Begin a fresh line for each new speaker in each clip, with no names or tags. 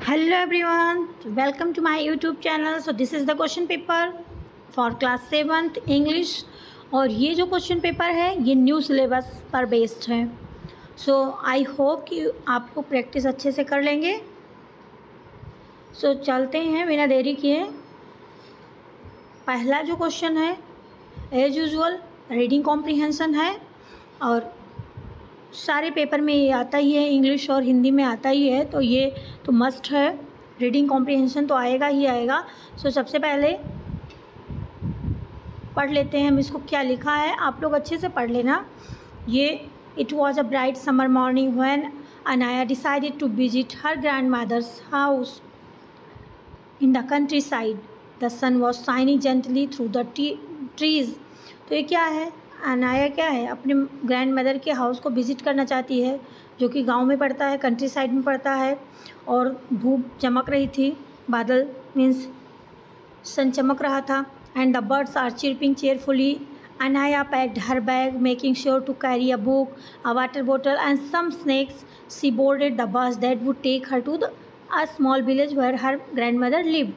Hello everyone, welcome to my YouTube channel. So this is the question paper for class 7th English और ये जो question paper है ये new syllabus पर based है. सो I hope कि आपको प्रैक्टिस अच्छे से कर लेंगे. सो चलते हैं बिना देरी किए. पहला जो क्वेश्चन है एज यूजुअल रीडिंग कॉम्प्रिहेंशन है और सारे पेपर में ये आता ही है, इंग्लिश और हिंदी में आता ही है, तो ये तो मस्ट है. रीडिंग कॉम्प्रिहेंशन तो आएगा ही आएगा. सो सबसे पहले पढ़ लेते हैं हम इसको क्या लिखा है. आप लोग अच्छे से पढ़ लेना. ये it was a bright summer morning when Anaya decided to visit her grandmother's house in the countryside. The sun was shining gently through the trees. तो ये क्या है, अनाया क्या है, अपने ग्रैंड मदर के हाउस को विज़िट करना चाहती है जो कि गांव में पड़ता है, कंट्री साइड में पड़ता है. और धूप चमक रही थी, बादल मीन्स सन चमक रहा था. And the birds are chirping cheerfully. Anaya packed her bag making sure to carry a book, a water bottle and some snacks. She boarded the bus that would take her to a small village where her grandmother live.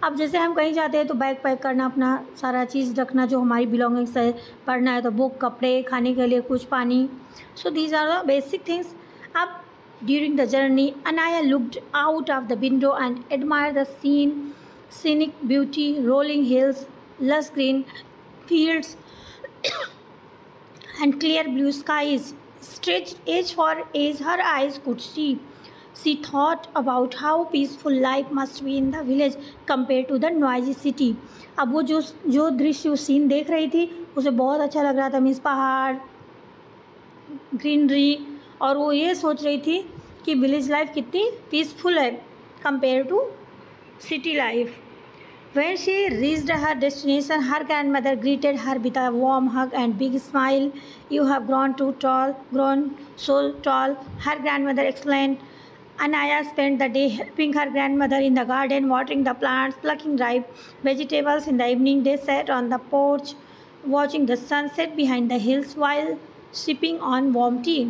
अब जैसे हम कहीं जाते हैं तो bag pack करना, अपना सारा चीज़ रखना जो हमारी बिलोंगिंग्स है. पढ़ना है तो बुक, कपड़े, खाने के लिए कुछ, पानी. So these are the basic things. अब during the journey Anaya looked out of the window and admire the scenic beauty, rolling hills, lush green fields and clear blue skies stretched edge for edge her eyes could see. She thought about how peaceful life must be in the village compared to the noisy city. अब वो जो दृश्य, उस scene देख रही थी उसे बहुत अच्छा लग रहा था. मीन्स पहाड़, ग्रीनरी, और वो ये सोच रही थी कि विलेज लाइफ कितनी पीसफुल है compare to city life. When she reached her destination, her grandmother greeted her with a warm hug and big smile. You have grown so tall, her grandmother explained. Anaya spent the day helping her grandmother in the garden, watering the plants, plucking ripe vegetables. In the evening, they sat on the porch, watching the sunset behind the hills while sipping on warm tea.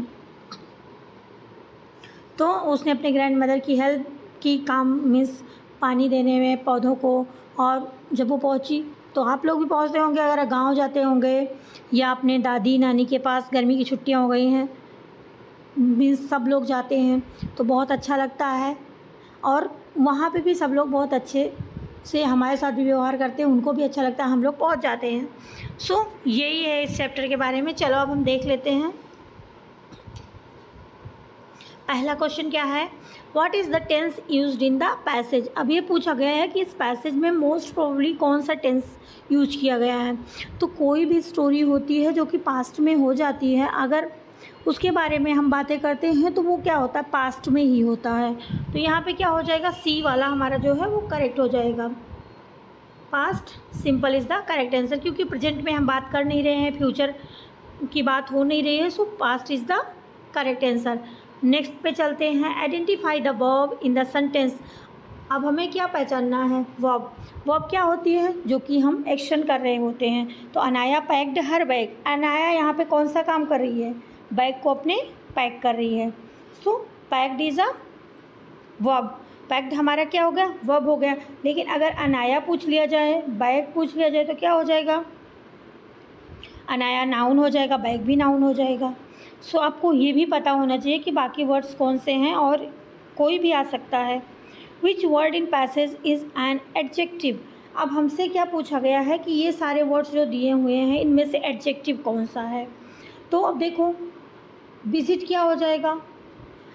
तो उसने अपने grand mother की help की, काम means पानी देने में पौधों को. और जब वो पहुंची तो आप लोग भी पहुंचते होंगे अगर गांव जाते होंगे या अपने दादी नानी के पास. गर्मी की छुट्टियां हो गई हैं, मीन्स सब लोग जाते हैं तो बहुत अच्छा लगता है. और वहाँ पे भी सब लोग बहुत अच्छे से हमारे साथ भी व्यवहार करते हैं, उनको भी अच्छा लगता है, हम लोग पहुँच जाते हैं. सो यही है इस चैप्टर के बारे में. चलो अब हम देख लेते हैं. पहला क्वेश्चन क्या है, what is the tense used in the passage. अब ये पूछा गया है कि इस पैसेज में मोस्ट प्रोबेबली कौन सा टेंस यूज किया गया है. तो कोई भी स्टोरी होती है जो कि पास्ट में हो जाती है, अगर उसके बारे में हम बातें करते हैं तो वो क्या होता है, पास्ट में ही होता है. तो यहाँ पे क्या हो जाएगा, सी वाला हमारा जो है वो करेक्ट हो जाएगा. Past simple is the correct answer, क्योंकि प्रेजेंट में हम बात कर नहीं रहे हैं, फ्यूचर की बात हो नहीं रही है. सो past is the correct answer. Next पे चलते हैं. Identify the verb in the sentence. अब हमें क्या पहचानना है, वर्ब. वर्ब क्या होती है, जो कि हम एक्शन कर रहे होते हैं. तो Anaya packed her bag. Anaya यहाँ पे कौन सा काम कर रही है, बैग को अपने पैक कर रही है. So packed is a verb. Packed हमारा क्या हो गया, वर्ब हो गया. लेकिन अगर अनाया पूछ लिया जाए, बैग पूछ लिया जाए तो क्या हो जाएगा, अनाया नाउन हो जाएगा, बैग भी नाउन हो जाएगा. सो आपको ये भी पता होना चाहिए कि बाकी वर्ड्स कौन से हैं, और कोई भी आ सकता है. Which word in passage is an adjective. अब हमसे क्या पूछा गया है कि ये सारे वर्ड्स जो दिए हुए हैं इनमें से एडजेक्टिव कौन सा है. तो अब देखो, विजिट क्या हो जाएगा,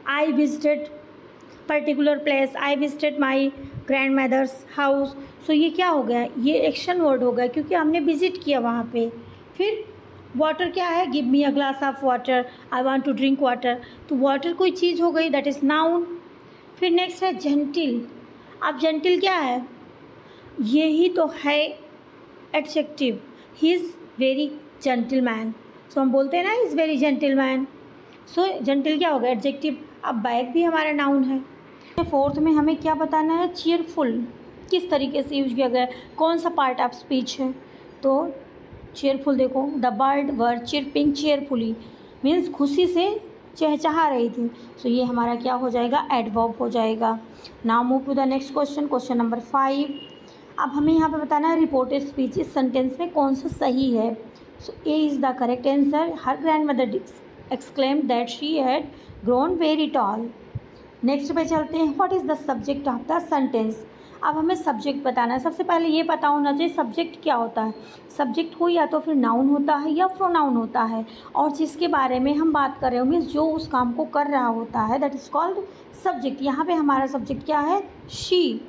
I visited particular place, I visited my grandmother's house. So ये क्या हो गया, ये एक्शन वर्ड हो गया क्योंकि हमने विजिट किया वहाँ पे. फिर वाटर क्या है, give me a glass of water, I want to drink water. तो वाटर कोई चीज़ हो गई, दैट इज़ नाउन. फिर नेक्स्ट है जेंटिल. अब जेंटिल क्या है, यही तो है adjective. He is very gentle man. So हम बोलते हैं ना, is very gentle man. So gentle क्या हो गया, एडजेक्टिव. अब बैग भी हमारा नाउन है. फोर्थ में हमें क्या बताना है, चीयरफुल किस तरीके से यूज किया गया है, कौन सा पार्ट ऑफ स्पीच है. तो चेयरफुल देखो, the bird were chirping cheerfully means खुशी से चहचहा रही थी। सो ये हमारा क्या हो जाएगा, एडवर्ब हो जाएगा। Now move to the next question, question number 5। अब हमें यहाँ पे बताना है रिपोर्टेड स्पीच इस सेंटेंस में कौन सा सही है। So A is the correct answer. Her grandmother exclaimed that she had grown very tall. Next पे चलते हैं, what is the subject of the sentence. अब हमें सब्जेक्ट बताना है। सबसे पहले ये पता होना चाहिए सब्जेक्ट क्या होता है। सब्जेक्ट को या तो फिर नाउन होता है या प्रोनाउन होता है, और जिसके बारे में हम बात कर रहे हो मीन्स जो उस काम को कर रहा होता है, दैट इज़ कॉल्ड सब्जेक्ट। यहाँ पे हमारा सब्जेक्ट क्या है, she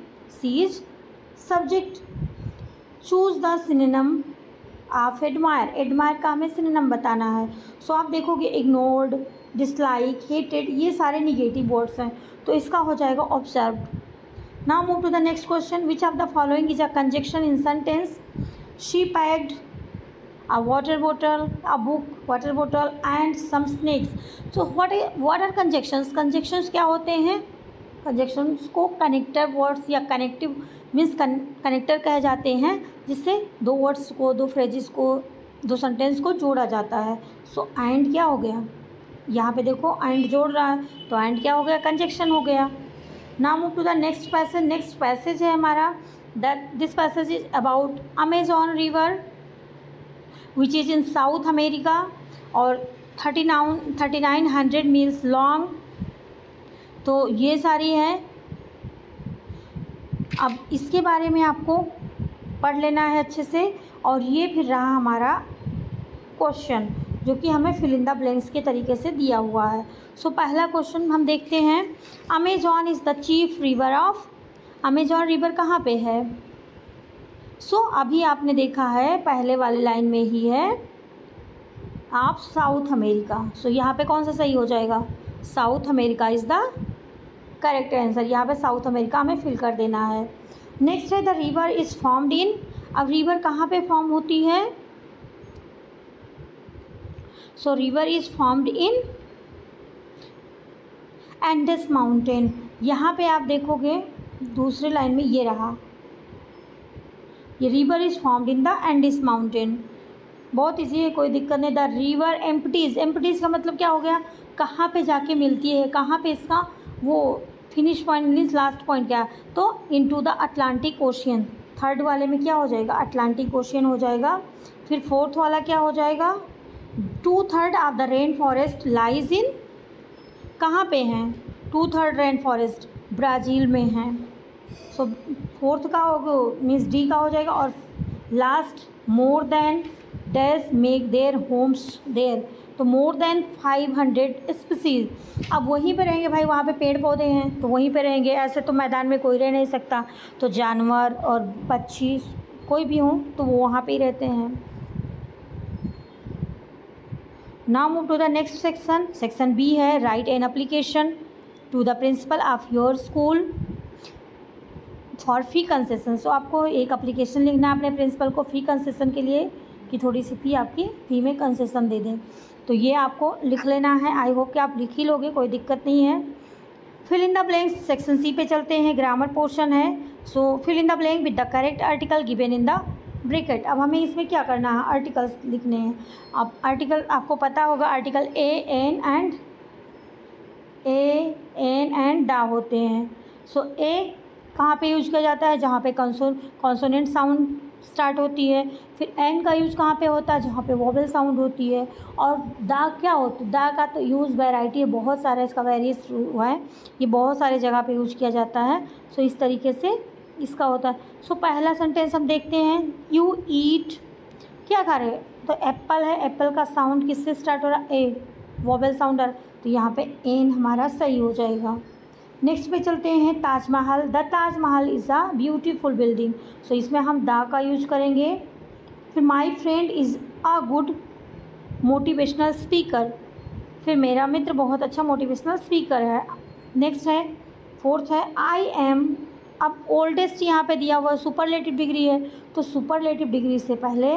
is subject. Choose the synonym of admire. Admire का हमें सिनोनिम बताना है। सो आप देखोगे इग्नोर्ड, डिसलाइक, हेटेड, ये सारे निगेटिव वर्ड्स हैं, तो इसका हो जाएगा observed. Now move to the next question, which of the following is a conjunction in sentence. She packed a water bottle, a book, water bottle and some snakes. So what are conjunctions? Conjunctions क्या होते हैं, conjunctions को connector words या connective means connector कहे जाते हैं, जिससे दो वर्ड्स को, दो फ्रेजेस को, दो सेंटेंस को जोड़ा जाता है। सो एंड क्या हो गया, यहाँ पे देखो एंड जोड़ रहा है, तो एंड क्या हो गया, कंजक्शन हो गया। Now move to the next passage. Next passage है हमारा, that this passage is about Amazon river which is in South America और 3900 मील्स लॉन्ग। तो ये सारी है। अब इसके बारे में आपको पढ़ लेना है अच्छे से, और ये फिर रहा हमारा क्वेश्चन जो कि हमें फिल इन द ब्लैंक्स के तरीके से दिया हुआ है। सो पहला क्वेश्चन हम देखते हैं, Amazon is the chief river of. Amazon river कहाँ पे है। सो अभी आपने देखा है पहले वाले लाइन में ही है आप साउथ अमेरिका। सो यहाँ पे कौन सा सही हो जाएगा, south America is the correct answer. यहाँ पे साउथ अमेरिका हमें फिल कर देना है। नेक्स्ट है the river is formed in. अब रिवर कहाँ पे फॉर्म होती है, सो river is formed in Andes mountain. यहाँ पे आप देखोगे दूसरे लाइन में ये रहा, ये river is formed in the Andes mountain. बहुत ईजी है, कोई दिक्कत नहीं। The river empties. एम्प्टीज का मतलब क्या हो गया, कहाँ पे जाके मिलती है, कहाँ पे इसका वो finish point means last point क्या है, तो into the Atlantic ocean. Third वाले में क्या हो जाएगा, अटलांटिक ओशियन हो जाएगा। फिर फोर्थ वाला क्या हो जाएगा, 2/3 of the rain forest lies in. कहाँ पे हैं 2/3 रेन फॉरेस्ट, ब्राज़ील में हैं। सो फोर्थ का होगा मीन्स डी का हो जाएगा। और last more than dash make their homes there, तो मोर देन 500 स्पीसीज। अब वहीं पे रहेंगे भाई, वहाँ पे पेड़ पौधे हैं तो वहीं पे रहेंगे, ऐसे तो मैदान में कोई रह नहीं सकता, तो जानवर और पक्षी कोई भी हों तो वो वहाँ पे ही रहते हैं। Now move to the next section. Section B है, write an application to the principal of your school for fee concession. So आपको एक एप्लीकेशन लिखना है अपने प्रिंसिपल को फ़ी कंसेशन के लिए, कि थोड़ी सी फ़ी आपकी फ़ी में कंसेशन दे दें, तो ये आपको लिख लेना है। आई होप कि आप लिख ही लोगे, कोई दिक्कत नहीं है। Fill in the blanks, section C पे चलते हैं, ग्रामर पोर्शन है। So fill in the blank with the correct article given in the bracket. अब हमें इसमें क्या करना है, आर्टिकल्स लिखने हैं। अब आर्टिकल आपको पता होगा, आर्टिकल ए एन एंड डा होते हैं। सो ए कहाँ पे यूज किया जाता है, जहाँ पे कॉन्सोनेंट साउंड स्टार्ट होती है। फिर एन का यूज़ कहाँ पे होता है, जहाँ पे वोवेल साउंड होती है। और दा क्या होती है, दा का तो यूज़ वैरायटी है, बहुत सारा इसका वेरियस हुआ है, ये बहुत सारे जगह पे यूज किया जाता है। सो इस तरीके से इसका होता है। सो पहला सेंटेंस हम देखते हैं, यू ईट, क्या खा रहे हैं, तो एप्पल है, एप्पल का साउंड किससे स्टार्ट हो रहा है, ए, वोवेल साउंडर, तो यहाँ पे एन हमारा सही हो जाएगा। नेक्स्ट पे चलते हैं, Taj Mahal. The Taj Mahal is a beautiful building. So इसमें हम दा का यूज करेंगे। फिर my friend is a good motivational speaker. फिर मेरा मित्र बहुत अच्छा मोटिवेशनल स्पीकर है। नेक्स्ट है, फोर्थ है, आई एम। अब ओल्डेस्ट यहाँ पे दिया हुआ सुपरलेटिव डिग्री है, तो सुपरलेटिव डिग्री से पहले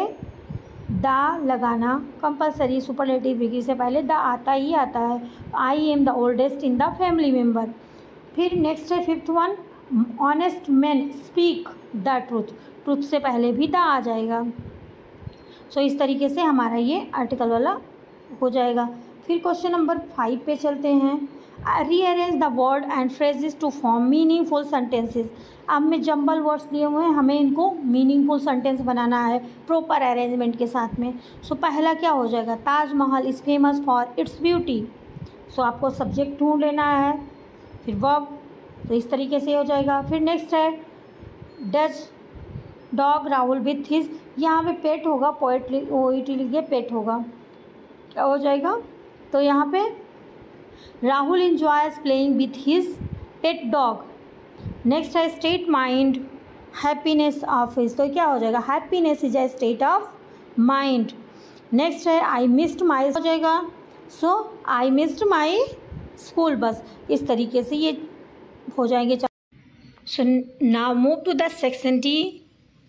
दा लगाना कंपलसरी। सुपरलेटिव डिग्री से पहले दा आता ही आता है। I am the oldest in the family member. फिर नेक्स्ट है, fifth one, honest man speak the truth. Truth से पहले भी द आ जाएगा। सो इस तरीके से हमारा ये आर्टिकल वाला हो जाएगा। फिर क्वेश्चन नंबर 5 पे चलते हैं। Rearrange the word and phrases to form meaningful sentences. अब में जंबल वर्ड्स दिए हुए हैं, हमें इनको मीनिंगफुल सेंटेंस बनाना है प्रॉपर अरेंजमेंट के साथ में। सो पहला क्या हो जाएगा, Taj Mahal is famous for its beauty. So आपको सब्जेक्ट ढूंढ लेना है, फिर वर्ब, तो इस तरीके से हो जाएगा। फिर नेक्स्ट है does dog Rahul with his, यहाँ पे पेट होगा, पोएट्री लिखिए पेट होगा, क्या हो जाएगा, तो यहाँ पे Rahul enjoys playing with his pet dog। Next है state mind happiness of his, तो क्या हो जाएगा, happiness is a state of mind. Next है आई मिस्ड माई, हो जाएगा सो I missed my school bus. इस तरीके से ये हो जाएंगे। So now move to the section D.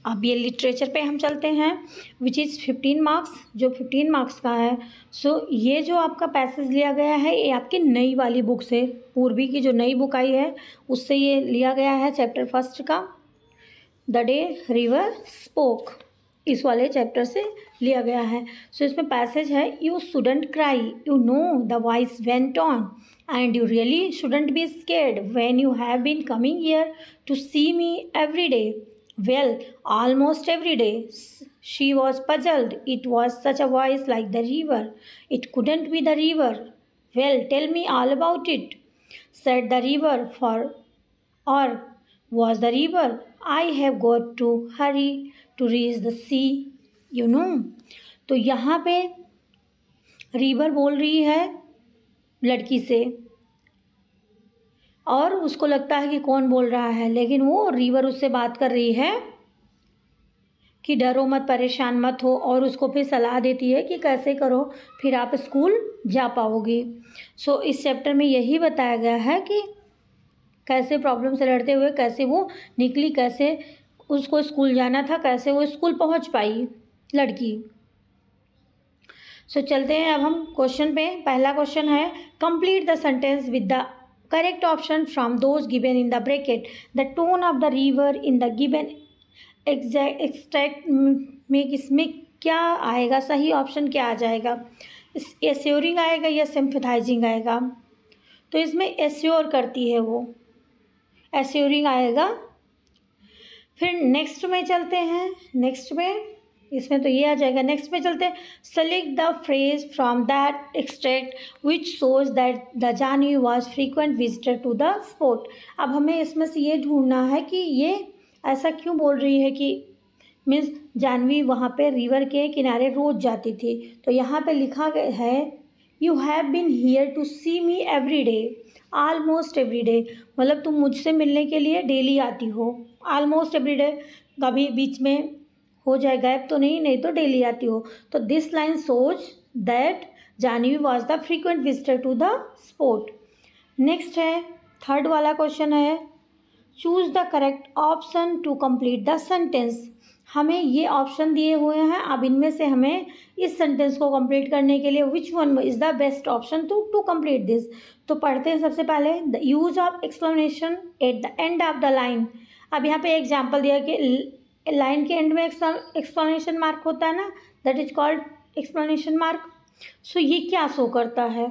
अब ये लिटरेचर पे हम चलते हैं, विच इज़ 15 मार्क्स, जो 15 मार्क्स का है। सो ये जो आपका पैसेज लिया गया है ये आपकी नई वाली बुक से, पूर्वी की जो नई बुक आई है उससे ये लिया गया है, चैप्टर 1 का द डे रिवर स्पोक, इस वाले चैप्टर से लिया गया है। सो इसमें पैसेज है, you shouldn't cry, you know the voice went on, and you really shouldn't be scared when you have been coming here to see me every day. Well, almost every day. She was puzzled. It was such a voice like the river. It couldn't be the river. Well, tell me all about it, said the river, or was the river? I have got to hurry to reach the sea, you know. तो यहाँ पे river बोल रही है लड़की से, और उसको लगता है कि कौन बोल रहा है, लेकिन वो रिवर उससे बात कर रही है कि डरो मत, परेशान मत हो, और उसको फिर सलाह देती है कि कैसे करो फिर आप स्कूल जा पाओगी। सो इस चैप्टर में यही बताया गया है कि कैसे प्रॉब्लम से लड़ते हुए कैसे वो निकली, कैसे उसको स्कूल जाना था, कैसे वो स्कूल पहुंच पाई लड़की। सो चलते हैं अब हम क्वेश्चन पे। पहला क्वेश्चन है complete the sentence with the correct option from those given in the bracket. The tone of the river in the given extract में इसमें क्या आएगा, सही ऑप्शन क्या आ जाएगा, एश्योरिंग आएगा या सिंपथाइजिंग आएगा, तो इसमें एश्योर करती है वो, एश्योरिंग आएगा। फिर नेक्स्ट में चलते हैं, नेक्स्ट में इसमें तो ये आ जाएगा। नेक्स्ट में चलते हैं, select the phrase from that extract which shows that the Janvi was frequent visitor to the spot. अब हमें इसमें से ये ढूंढना है कि ये ऐसा क्यों बोल रही है कि मीन्स जानवी वहाँ पे रिवर के किनारे रोज जाती थी। तो यहाँ पे लिखा गया है you have been here to see me every day, almost every day, मतलब तुम मुझसे मिलने के लिए डेली आती हो, आलमोस्ट एवरी डे, कभी बीच में हो जाए गैप तो नहीं तो डेली आती हो। तो this line shows that Janvi was the frequent visitor to the spot. Next है थर्ड वाला क्वेश्चन है choose the correct option to complete the sentence. हमें ये ऑप्शन दिए हुए हैं, अब इनमें से हमें इस सेंटेंस को कंप्लीट करने के लिए which one is the best option to complete this. तो पढ़ते हैं सबसे पहले the use of explanation at the end of the line. अब यहाँ पे एग्जाम्पल दिया कि लाइन के एंड में एक्सप्लेनेशन मार्क होता है ना, that is called explanation mark. So ये क्या शो करता है,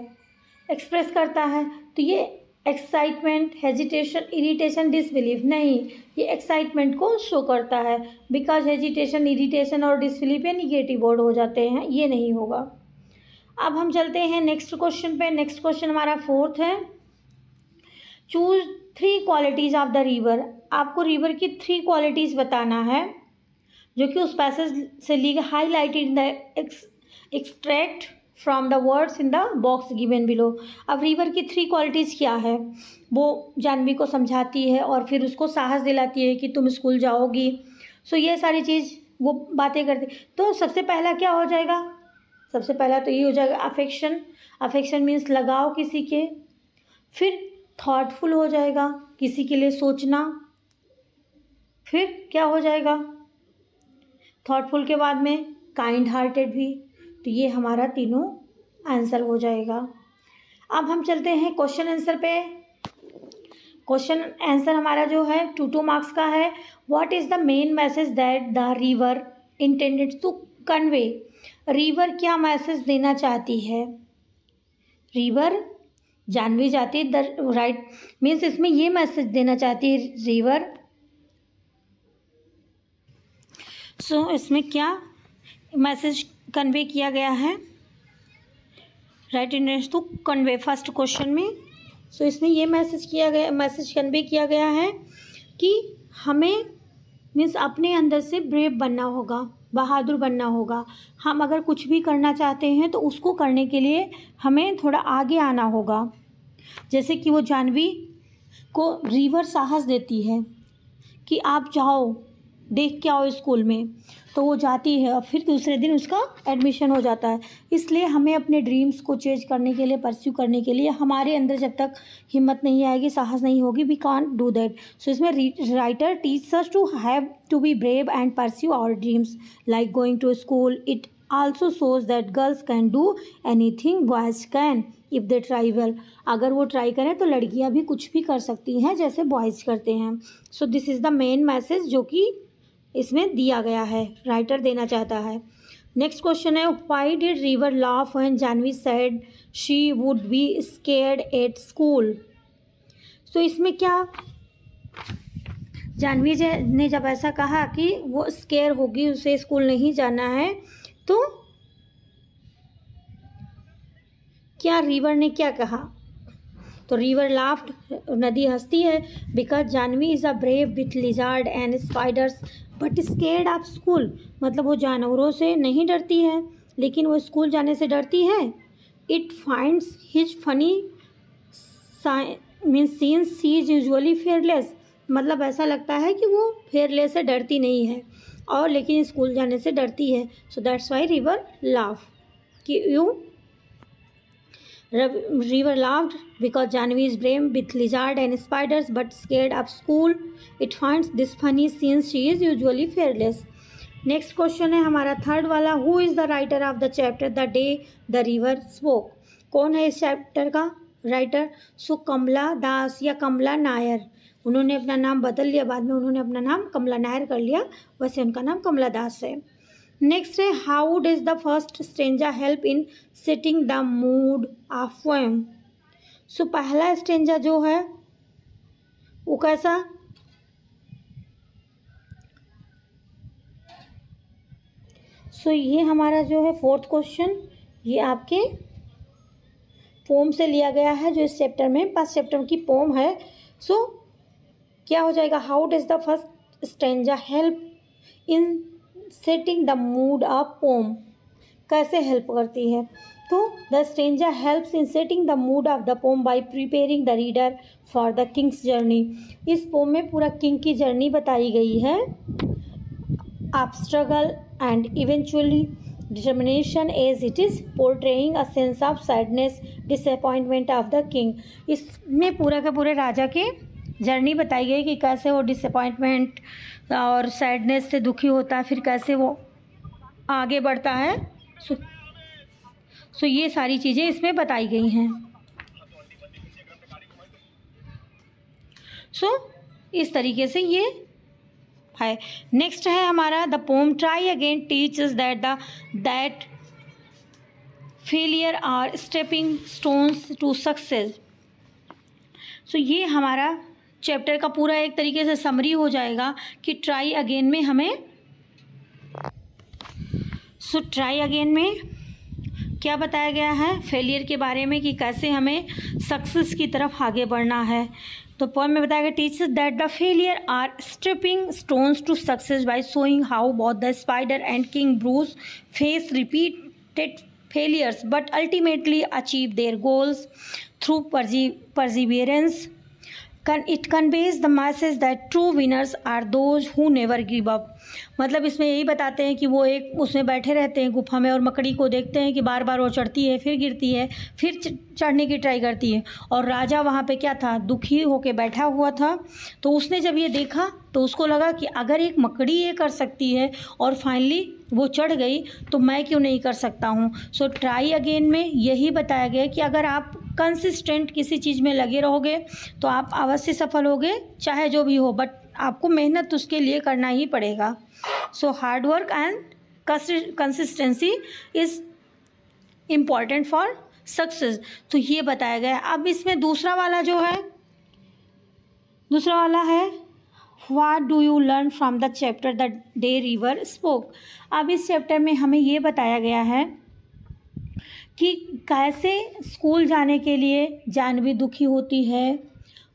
एक्सप्रेस करता है, तो ये एक्साइटमेंट, हेजिटेशन, इरिटेशन, डिसबिलीफ नहीं, ये एक्साइटमेंट को शो करता है, बिकॉज हेजिटेशन, इरिटेशन और डिसबिलीफ ये निगेटिव वर्ड हो जाते हैं, ये नहीं होगा। अब हम चलते हैं नेक्स्ट क्वेश्चन पे। नेक्स्ट क्वेश्चन हमारा फोर्थ है choose 3 qualities of the river. आपको रिवर की 3 क्वालिटीज़ बताना है जो कि उस पैसेज से ली गई, highlighted in the extract from the words in the box given below. अब रिवर की 3 क्वालिटीज़ क्या है, वो जानवी को समझाती है और फिर उसको साहस दिलाती है कि तुम स्कूल जाओगी। सो ये सारी चीज़ वो बातें करती। तो सबसे पहला क्या हो जाएगा, सबसे पहला तो ये हो जाएगा अफेक्शन। अफेक्शन मीन्स लगाव किसी के। फिर थॉटफुल हो जाएगा, किसी के लिए सोचना। फिर क्या हो जाएगा थॉटफुल के बाद में काइंड हार्टेड भी। तो ये हमारा तीनों आंसर हो जाएगा। अब हम चलते हैं क्वेश्चन आंसर पे। क्वेश्चन आंसर हमारा जो है 2 मार्क्स का है। What is the main message that the river intended to convey. River क्या मैसेज देना चाहती है, रिवर जानवी जाती है, द राइट मीन्स इसमें ये मैसेज देना चाहती है रिवर। सो इसमें क्या मैसेज कन्वे किया गया है, right intention to convey first question में। सो इसमें ये मैसेज कन्वे किया गया है कि हमें मीन्स अपने अंदर से ब्रेव बनना होगा, बहादुर बनना होगा। हम अगर कुछ भी करना चाहते हैं तो उसको करने के लिए हमें थोड़ा आगे आना होगा। जैसे कि वो जानवी को रिवर साहस देती है कि आप जाओ देख के आओ स्कूल में, तो वो जाती है और फिर दूसरे दिन उसका एडमिशन हो जाता है। इसलिए हमें अपने ड्रीम्स को चेंज करने के लिए, परस्यू करने के लिए हमारे अंदर जब तक हिम्मत नहीं आएगी, साहस नहीं होगी, we can't do that. So इसमें writer teach us to have to be brave and pursue our dreams like going to school. It also shows that girls can do anything boys can if they try well. अगर वो try करें तो लड़कियां भी कुछ भी कर सकती हैं जैसे बॉयज़ करते हैं। So this is the main message जो कि इसमें दिया गया है, राइटर देना चाहता है। नेक्स्ट क्वेश्चन है, why did river laugh when Janvi said she would be scared at school. तो इसमें क्या, जानवी ने जब ऐसा कहा कि वो स्केयर होगी, उसे स्कूल नहीं जाना है, तो क्या रिवर ने क्या कहा, तो रिवर लाफ्ड, नदी हंसती है, because Janvi is a brave with lizard and spiders but scared of school. मतलब वो जानवरों से नहीं डरती है लेकिन वो स्कूल जाने से डरती है। It finds his funny means seems she is usually fearless. मतलब ऐसा लगता है कि वो फेयरलेस से डरती नहीं है और लेकिन स्कूल जाने से डरती है। So that's Wye river laugh कि you River laughed because Janvi is brave with lizard and spiders but scared of school. It finds this funny since she is usually fearless. Next question है हमारा third वाला, Who is the writer of the chapter The Day the River Spoke? कौन है इस chapter का writer? सो कमला दास या कमला नायर। उन्होंने अपना नाम बदल लिया, बाद में उन्होंने अपना नाम कमला नायर कर लिया, वैसे उनका नाम कमला दास है। नेक्स्ट है, how does the first stranger help in setting the mood of poem. So पहला स्ट्रेंजर जो है वो कैसा, सो ये हमारा जो है फोर्थ क्वेश्चन, ये आपके पोम से लिया गया है जो इस चैप्टर में, फर्स्ट चैप्टर की पोम है। सो क्या हो जाएगा, how does the first stranger help in setting the mood of poem, कैसे हेल्प करती है, तो the stranger helps in setting the mood of the poem by preparing the reader for the king's journey. इस poem में पूरा king की journey बताई गई है, of struggle and eventually determination as it is portraying a sense of sadness disappointment of the king. इसमें पूरा के पूरे राजा के जर्नी बताई गई कि कैसे वो डिसअपॉइंटमेंट और सैडनेस से दुखी होता है, फिर कैसे वो आगे बढ़ता है। सो ये सारी चीज़ें इसमें बताई गई हैं। सो इस तरीके से ये है। नेक्स्ट है हमारा the poem try again teaches that failure are stepping stones to success. So ये हमारा चैप्टर का पूरा एक तरीके से समरी हो जाएगा कि ट्राई अगेन में हमें, सो ट्राई अगेन में क्या बताया गया है, फेलियर के बारे में कि कैसे हमें सक्सेस की तरफ आगे बढ़ना है। तो पोएम में बताया गया teachers that the failure are stepping stones to success by showing how both the spider and king Bruce face repeated failures but ultimately achieve their goals through perseverance. It conveys the message that true winners are those who never give up. मतलब इसमें यही बताते हैं कि वो एक उसमें बैठे रहते हैं गुफा में और मकड़ी को देखते हैं कि बार बार वो चढ़ती है, फिर गिरती है, फिर चढ़ने की ट्राई करती है, और राजा वहाँ पे क्या था, दुखी होके बैठा हुआ था। तो उसने जब ये देखा तो उसको लगा कि अगर एक मकड़ी ये कर सकती है और फाइनली वो चढ़ गई तो मैं क्यों नहीं कर सकता हूँ। सो ट्राई अगेन में यही बताया गया कि अगर आप कंसिस्टेंट किसी चीज़ में लगे रहोगे तो आप अवश्य सफल होगे, चाहे जो भी हो, बट आपको मेहनत उसके लिए करना ही पड़ेगा। So hard work and consistency is important for success. तो ये बताया गया। अब इसमें दूसरा वाला जो है, दूसरा वाला है what do you learn from the chapter the day river spoke. अब इस चैप्टर में हमें ये बताया गया है कि कैसे स्कूल जाने के लिए जानवी दुखी होती है।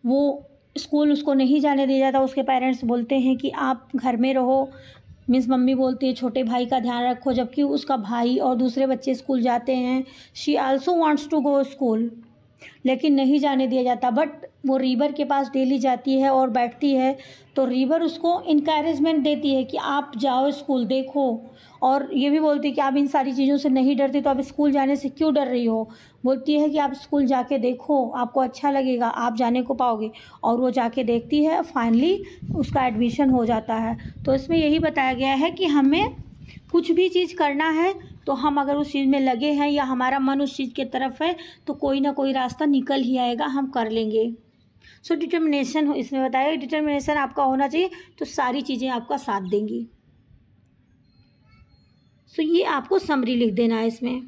वो स्कूल उसको नहीं जाने दिया जाता, उसके पेरेंट्स बोलते हैं कि आप घर में रहो, मीन्स मम्मी बोलती है छोटे भाई का ध्यान रखो, जबकि उसका भाई और दूसरे बच्चे स्कूल जाते हैं। She also wants to go school, लेकिन नहीं जाने दिया जाता। बट वो रिवर के पास डेली जाती है और बैठती है, तो रिवर उसको इनकरेजमेंट देती है कि आप जाओ स्कूल, देखो। और ये भी बोलती है कि आप इन सारी चीज़ों से नहीं डरती तो आप स्कूल जाने से क्यों डर रही हो। बोलती है कि आप स्कूल जाके देखो, आपको अच्छा लगेगा, आप जाने को पाओगे। और वो जाके देखती है, फाइनली उसका एडमिशन हो जाता है। तो इसमें यही बताया गया है कि हमें कुछ भी चीज़ करना है तो हम अगर उस चीज़ में लगे हैं या हमारा मन उस चीज़ की तरफ है तो कोई ना कोई रास्ता निकल ही आएगा, हम कर लेंगे। सो डिटर्मिनेशन इसमें बताया, डिटर्मिनेशन आपका होना चाहिए तो सारी चीज़ें आपका साथ देंगी। सो ये आपको समरी लिख देना है इसमें।